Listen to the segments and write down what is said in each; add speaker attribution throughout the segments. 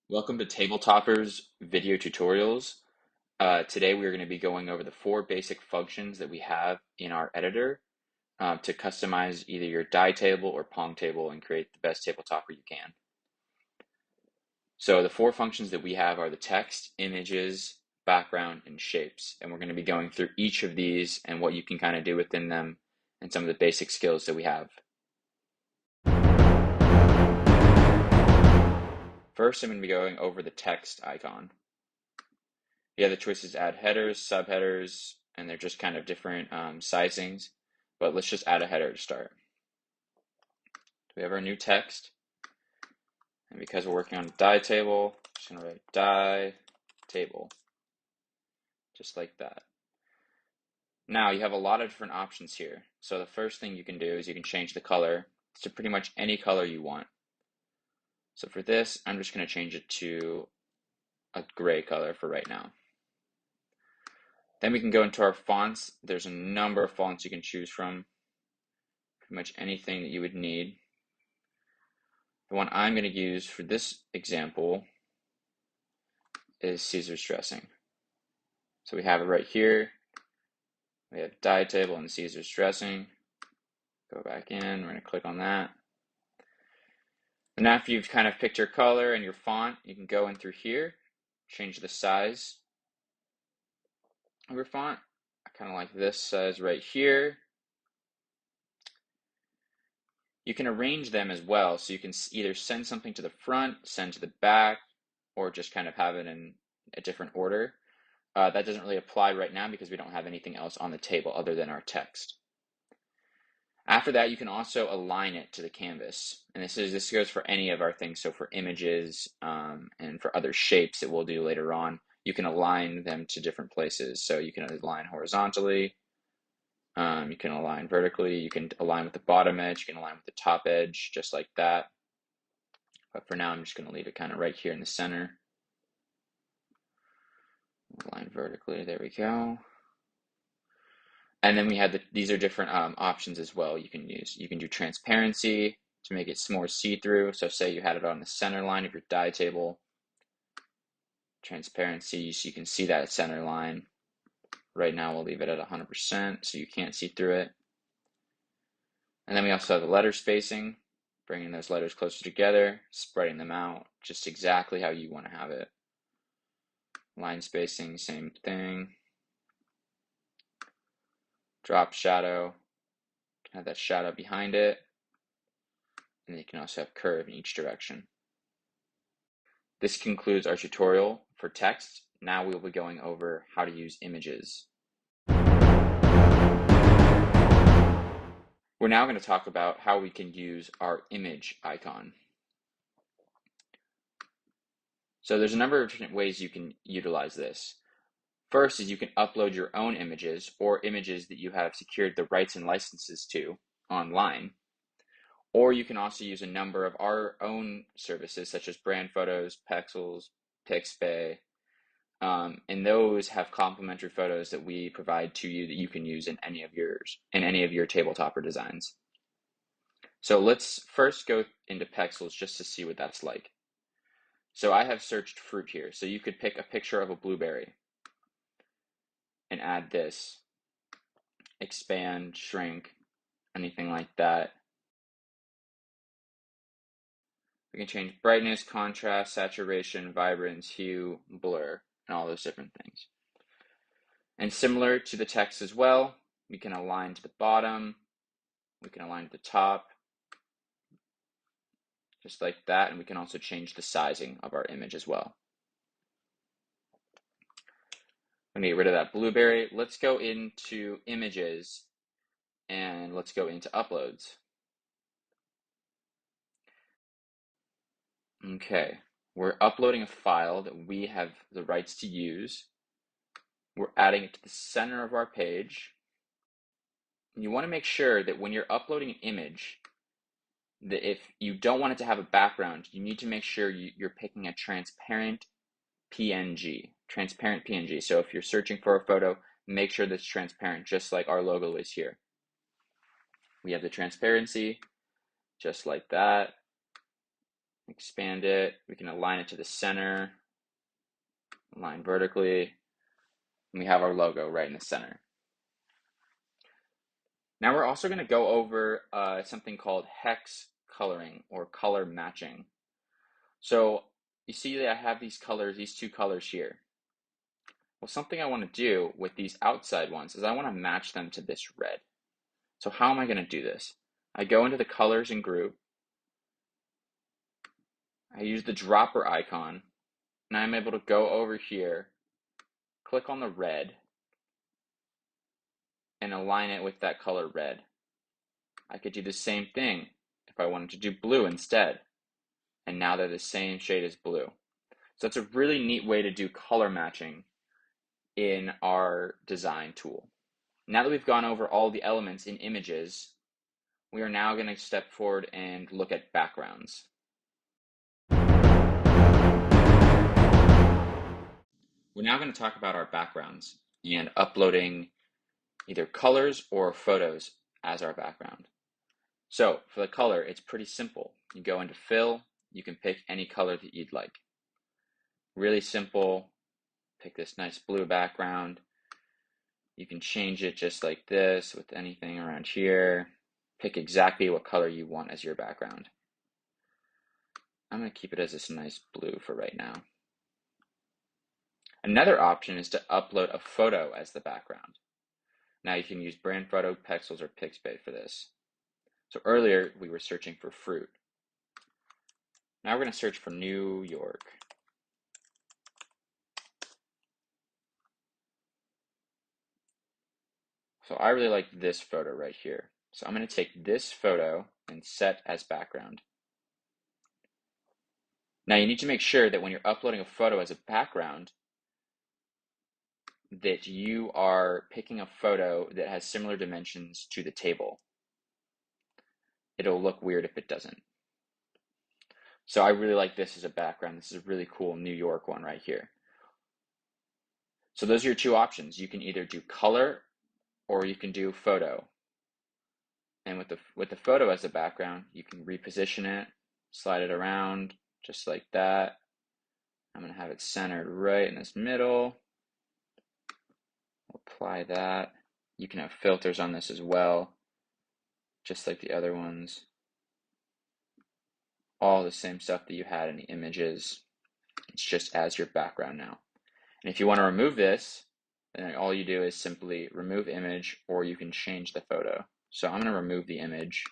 Speaker 1: Welcome to Topperz video tutorials. Today we are going to be going over the four basic functions that we have in our editor to customize either your die table or pong table and create the best table topper you can. So the four functions that we have are the text, images, background, and shapes. And we're going to be going through each of these and what you can kind of do within them and some of the basic skills that we have. First, I'm going to be going over the text icon. The other choices add headers, subheaders, and they're just kind of different sizings. But let's just add a header to start. We have our new text. And because we're working on a die table, I'm just going to write die table. Just like that. Now you have a lot of different options here. So the first thing you can do is you can change the color to pretty much any color you want. So for this, I'm just going to change it to a gray color for right now. Then we can go into our fonts. There's a number of fonts you can choose from. Pretty much anything that you would need. The one I'm going to use for this example is Caesar's dressing. So we have it right here. We have die table and Caesar's dressing. Go back in, we're going to click on that. And after you've kind of picked your color and your font, you can go in through here, change the size of your font. I kind of like this size right here. You can arrange them as well, so you can either send something to the front, send to the back, or just kind of have it in a different order. That doesn't really apply right now because we don't have anything else on the table other than our text. After that, you can also align it to the canvas. And this goes for any of our things. So for images and for other shapes that we'll do later on, you can align them to different places. So you can align horizontally, you can align vertically, you can align with the bottom edge, you can align with the top edge, just like that. But for now, I'm just going to leave it kind of right here in the center. Align vertically, there we go. And then we have these are different options as well you can use. You can do transparency to make it more see-through. So say you had it on the center line of your die table. Transparency, so you can see that center line. Right now we'll leave it at 100% so you can't see through it. And then we also have the letter spacing, bringing those letters closer together, spreading them out just exactly how you want to have it. Line spacing, same thing. Drop shadow, you can have that shadow behind it. And you can also have curve in each direction. This concludes our tutorial for text. Now we will be going over how to use images. We're now going to talk about how we can use our image icon. So there's a number of different ways you can utilize this. First is you can upload your own images or images that you have secured the rights and licenses to online. Or you can also use a number of our own services such as Brand Photos, Pexels, Pixabay, and those have complimentary photos that we provide to you that you can use in any of your tabletopper designs. So let's first go into Pexels just to see what that's like. So I have searched fruit here. So you could pick a picture of a blueberry and add this, expand, shrink, anything like that. We can change brightness, contrast, saturation, vibrance, hue, blur, and all those different things. And similar to the text as well, we can align to the bottom, we can align to the top, just like that, and we can also change the sizing of our image as well. I'm gonna get rid of that blueberry. Let's go into images and let's go into uploads. Okay, we're uploading a file that we have the rights to use. We're adding it to the center of our page. You want to make sure that when you're uploading an image, that if you don't want it to have a background, you need to make sure you're picking a transparent PNG. So if you're searching for a photo, make sure that's transparent, just like our logo is here. We have the transparency, just like that. expand it. We can align it to the center, align vertically, and we have our logo right in the center. Now we're also going to go over something called hex coloring or color matching. So you see that I have these colors, these two colors here. Well, something I want to do with these outside ones is I want to match them to this red. So how am I going to do this? I go into the colors and group. I use the dropper icon, and I'm able to go over here, click on the red, and align it with that color red. I could do the same thing if I wanted to do blue instead. And now they're the same shade as blue. So that's a really neat way to do color matching in our design tool. Now that we've gone over all the elements in images, we are now going to step forward and look at backgrounds. We're now going to talk about our backgrounds and uploading either colors or photos as our background. So for the color, it's pretty simple. You go into fill, you can pick any color that you'd like. Really simple. Pick this nice blue background. You can change it just like this with anything around here. Pick exactly what color you want as your background. I'm going to keep it as this nice blue for right now. Another option is to upload a photo as the background. Now you can use brand photo, Pexels, or Pixabay for this. So earlier we were searching for fruit. Now we're going to search for New York. So I really like this photo right here. So I'm going to take this photo and set as background. Now you need to make sure that when you're uploading a photo as a background, that you are picking a photo that has similar dimensions to the table. It'll look weird if it doesn't. So I really like this as a background. This is a really cool New York one right here. So those are your two options. You can either do color or you can do photo. And with the photo as a background, you can reposition it, slide it around just like that. I'm going to have it centered right in this middle. Apply that. You can have filters on this as well, just like the other ones. All the same stuff that you had in the images. It's just as your background now. And if you want to remove this, then all you do is simply remove image, or you can change the photo. So I'm going to remove the image.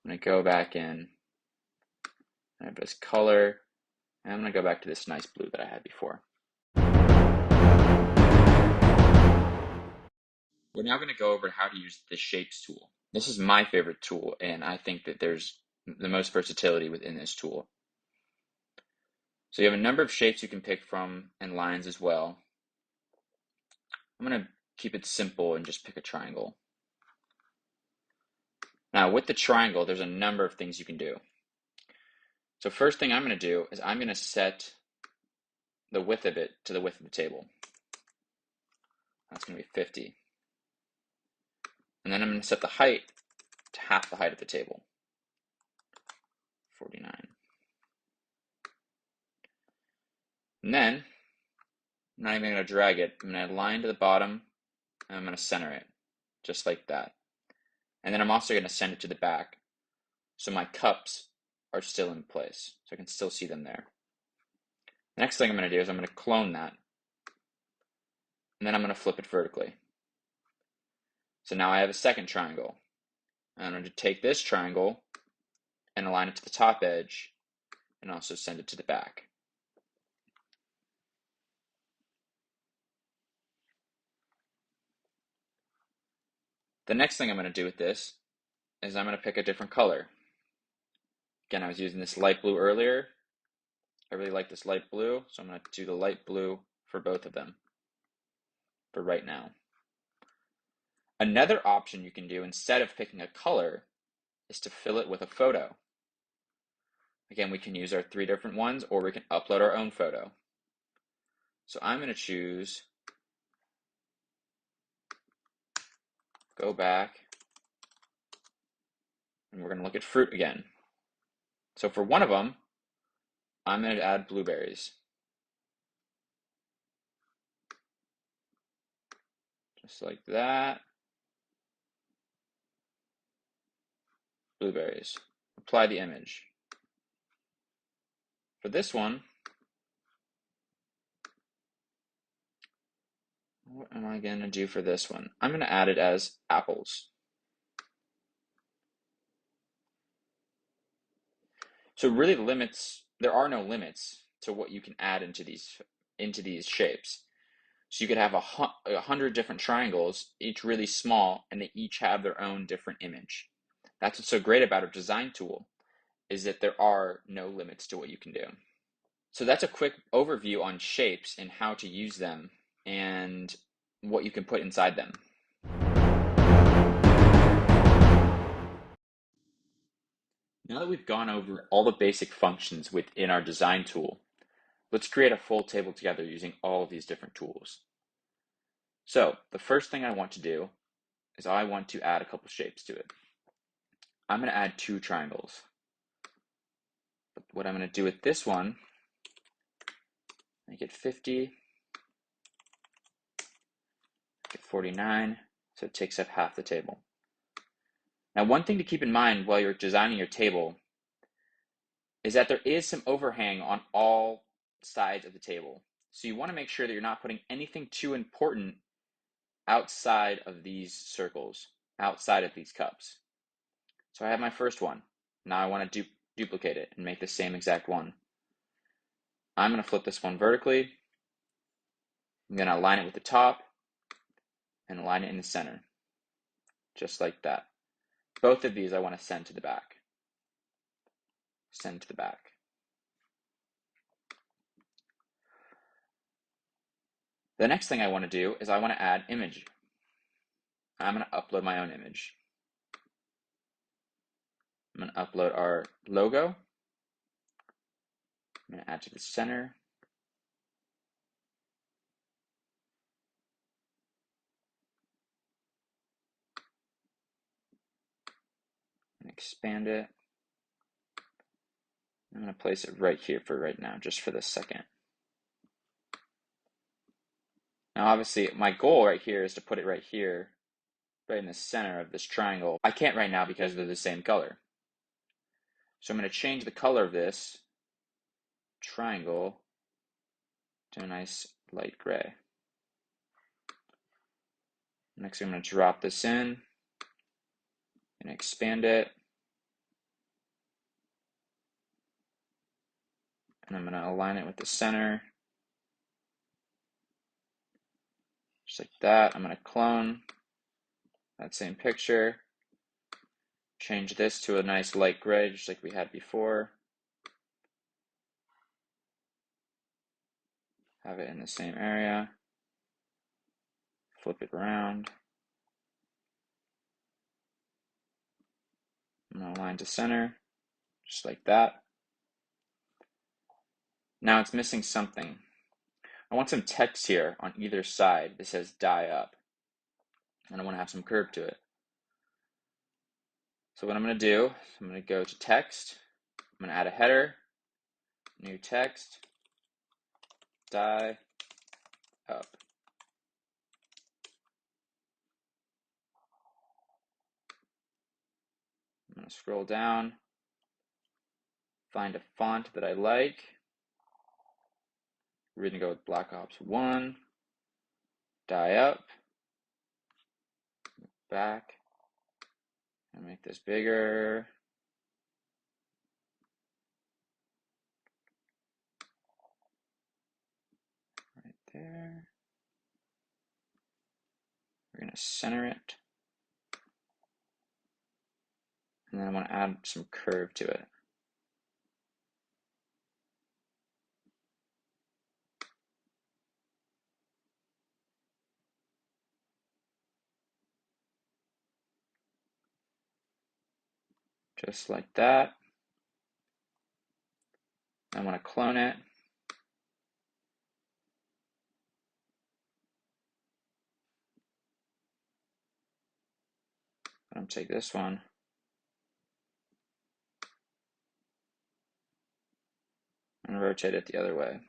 Speaker 1: I'm going to go back in. I have this color, and I'm going to go back to this nice blue that I had before. We're now going to go over how to use the Shapes tool. This is my favorite tool, and I think that there's the most versatility within this tool. So you have a number of shapes you can pick from, and lines as well. I'm going to keep it simple and just pick a triangle. Now with the triangle, there's a number of things you can do. So first thing I'm going to do is I'm going to set the width of it to the width of the table. That's going to be 50. And then I'm going to set the height to half the height of the table, 49. And then I'm not even going to drag it. I'm going to align to the bottom, and I'm going to center it, just like that. And then I'm also going to send it to the back, so my cups are still in place, so I can still see them there. The next thing I'm going to do is I'm going to clone that, and then I'm going to flip it vertically. So now I have a second triangle. I'm going to take this triangle and align it to the top edge, and also send it to the back. The next thing I'm going to do with this is I'm going to pick a different color. Again, I was using this light blue earlier. I really like this light blue, so I'm going to do the light blue for both of them for right now. Another option you can do instead of picking a color is to fill it with a photo. Again, we can use our 3 different ones, or we can upload our own photo. So I'm going to choose, go back, and we're going to look at fruit again. So for one of them, I'm going to add blueberries. Just like that. Blueberries. Apply the image. For this one, what am I going to do for this one? I'm going to add it as apples. So really there are no limits to what you can add into these shapes. So you could have 100 different triangles, each really small, and they each have their own different image. That's what's so great about a design tool, is that there are no limits to what you can do. So that's a quick overview on shapes and how to use them and what you can put inside them. Now that we've gone over all the basic functions within our design tool, let's create a full table together using all of these different tools. So the first thing I want to do is I want to add a couple shapes to it. I'm going to add 2 triangles. But what I'm going to do with this one, make it 50, make it 49, so it takes up half the table. Now, one thing to keep in mind while you're designing your table is that there is some overhang on all sides of the table. So you want to make sure that you're not putting anything too important outside of these circles, outside of these cups. So I have my first one. Now I want to duplicate it and make the same exact one. I'm going to flip this one vertically. I'm going to align it with the top and align it in the center, just like that. Both of these I want to send to the back. Send to the back. The next thing I want to do is I want to add image. I'm going to upload my own image. I'm going to upload our logo. I'm going to add to the center. And expand it. I'm going to place it right here for right now, just for this second. Now, obviously, my goal right here is to put it right here, right in the center of this triangle. I can't right now because they're the same color. So I'm going to change the color of this triangle to a nice light gray. Next, I'm going to drop this in and expand it. And I'm going to align it with the center. Just like that. I'm going to clone that same picture. Change this to a nice light gray, just like we had before. Have it in the same area. Flip it around. I'm going to align to center, just like that. Now it's missing something. I want some text here on either side that says die up. And I want to have some curve to it. So what I'm going to do is I'm going to go to text. I'm going to add a header, new text, die up. I'm going to scroll down, find a font that I like. We're going to go with Black Ops 1, die up, back, and make this bigger. Right there. We're going to center it. And then I want to add some curve to it. Just like that. I want to clone it. I'm going to take this one. and rotate it the other way.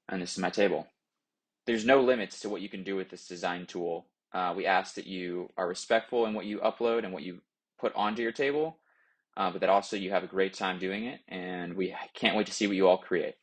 Speaker 1: And this is my table. There's no limits to what you can do with this design tool. We ask that you are respectful in what you upload and what you put onto your table, but that also you have a great time doing it, and we can't wait to see what you all create.